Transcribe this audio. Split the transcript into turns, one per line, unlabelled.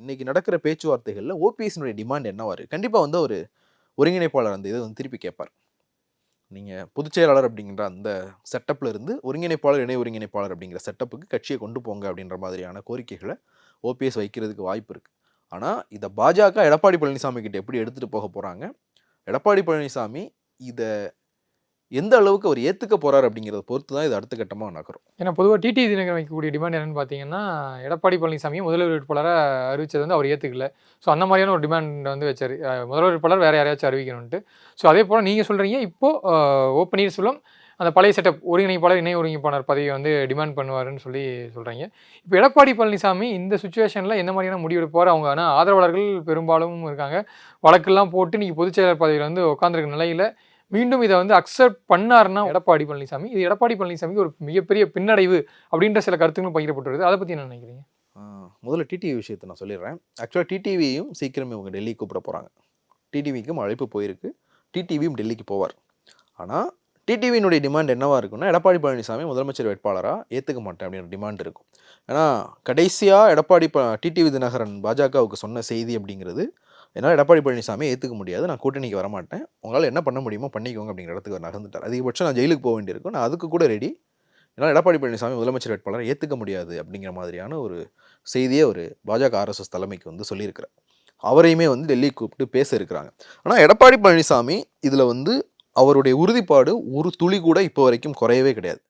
இன்னைக்கு நடக்கிற பேச்சுவார்த்தைகள்ல ஓபிஎஸ்னுடைய டிமாண்ட் என்னவா இருக்கு? கண்டிப்பா வந்து ஒரு ஒருங்கிணைப்பாளர் அந்த இதை வந்து திருப்பி கேட்பார். நீங்க பொதுச் செயலாளர் அப்படிங்கிற அந்த செட்டப்ல இருந்து ஒருங்கிணைப்பாளர், இணை ஒருங்கிணைப்பாளர் அப்படிங்கிற செட்டப்புக்கு கட்சியை கொண்டு போங்க அப்படின்ற மாதிரியான கோரிக்கைகளை ஓபிஎஸ் வைக்கிறதுக்கு வாய்ப்பு இருக்கு. ஆனா இதை பாஜக எடப்பாடி பழனிசாமி கிட்ட எப்படி எடுத்துட்டு போக போறாங்க? எடப்பாடி பழனிசாமி இத எந்த அளவுக்கு அவர் ஏத்துக்க போறாரு அப்படிங்கிறத பொறுத்து தான் இது அடுத்த கட்டமா நகரும்.
ஏன்னா பொதுவாக டிடிவி தினகரன் வைக்கக்கூடிய டிமாண்ட் என்னன்னு பார்த்தீங்கன்னா, எடப்பாடி பழனிசாமியை முதல்வர் வேட்பாளராக அறிவிச்சது வந்து அவர் ஏற்றுக்கல. ஸோ அந்த மாதிரியான ஒரு டிமாண்ட் வந்து வச்சார். முதல்வர் வேட்பாளர் வேறு யாரையாச்சும் அறிவிக்கணும்ட்டு. ஸோ அதே போல் நீங்கள் சொல்கிறீங்க, இப்போது ஓ பன்னீர்செல்வம் அந்த பழைய செட்டப் ஒருங்கிணைப்பாளர், இணை ஒருங்கிணைப்பாளர் பதவியை வந்து டிமாண்ட் பண்ணுவாருன்னு சொல்கிறீங்க. இப்போ எடப்பாடி பழனிசாமி இந்த சுச்சுவேஷனில் எந்த மாதிரியான முடிவு எடுப்பார்? அவங்க ஆனால் ஆதரவாளர்கள் பெரும்பாலும் இருக்காங்க. வழக்கெல்லாம் போட்டு நீங்கள் பொதுச் செயலாளர் பதவியில் வந்து உட்காந்துருக்க நிலையில் மீண்டும் இதை வந்து அக்செப்ட் பண்ணாருன்னா எடப்பாடி பழனிசாமி, இது எடப்பாடி பழனிசாமிக்கு ஒரு மிகப்பெரிய பின்னடைவு அப்படின்ற சில கருத்துக்களும் பகிரப்பட்டு வருது. அதை பற்றி என்ன நினைக்கிறீங்க?
முதல்ல டிடிவி விஷயத்தை நான் சொல்லிடுறேன். ஆக்சுவலாக டிடிவியும் சீக்கிரம் இவங்க டெல்லி கூப்பிட போகிறாங்க. டிடிவிக்கும் அழைப்பு போயிருக்கு. டிடிவியும் டெல்லிக்கு போவார். ஆனால் டிடிவியினுடைய டிமாண்ட் என்னவா இருக்குன்னா, எடப்பாடி பழனிசாமி முதலமைச்சர் வேட்பாளராக ஏற்றுக்க மாட்டேன் அப்படின்ற டிமாண்ட் இருக்கும். ஏன்னா கடைசியாக டிடிவி தினகரன் பாஜகவுக்கு சொன்ன செய்தி அப்படிங்கிறது, என்னால் எடப்பாடி பழனிசாமியை ஏற்றுக்க முடியாது, நான் கூட்டணிக்கு வரமாட்டேன், உங்களால் என்ன பண்ண முடியுமோ பண்ணிக்கோங்க அப்படிங்கிற இடத்துக்கு அவர் நகர்ந்துட்டார். அதிகபட்சம் நான் ஜெயிலுக்கு போக வேண்டியிருக்கும், நான் அதுக்கு கூட ரெடி, என்னால் எடப்பாடி பழனிசாமி முதலமைச்சர் வேட்பாளரை ஏற்றுக்க முடியாது அப்படிங்கிற மாதிரியான ஒரு செய்தியை ஒரு பாஜக ஆர்எஸ்எஸ் தலைமைக்கு வந்து சொல்லியிருக்கிறார். அவரையுமே வந்து டெல்லி கூப்பிட்டு பேச இருக்கிறாங்க. ஆனால் எடப்பாடி பழனிசாமி இதில் வந்து அவருடைய உறுதிப்பாடு ஒரு துளி கூட இப்போ வரைக்கும் குறையவே கிடையாது.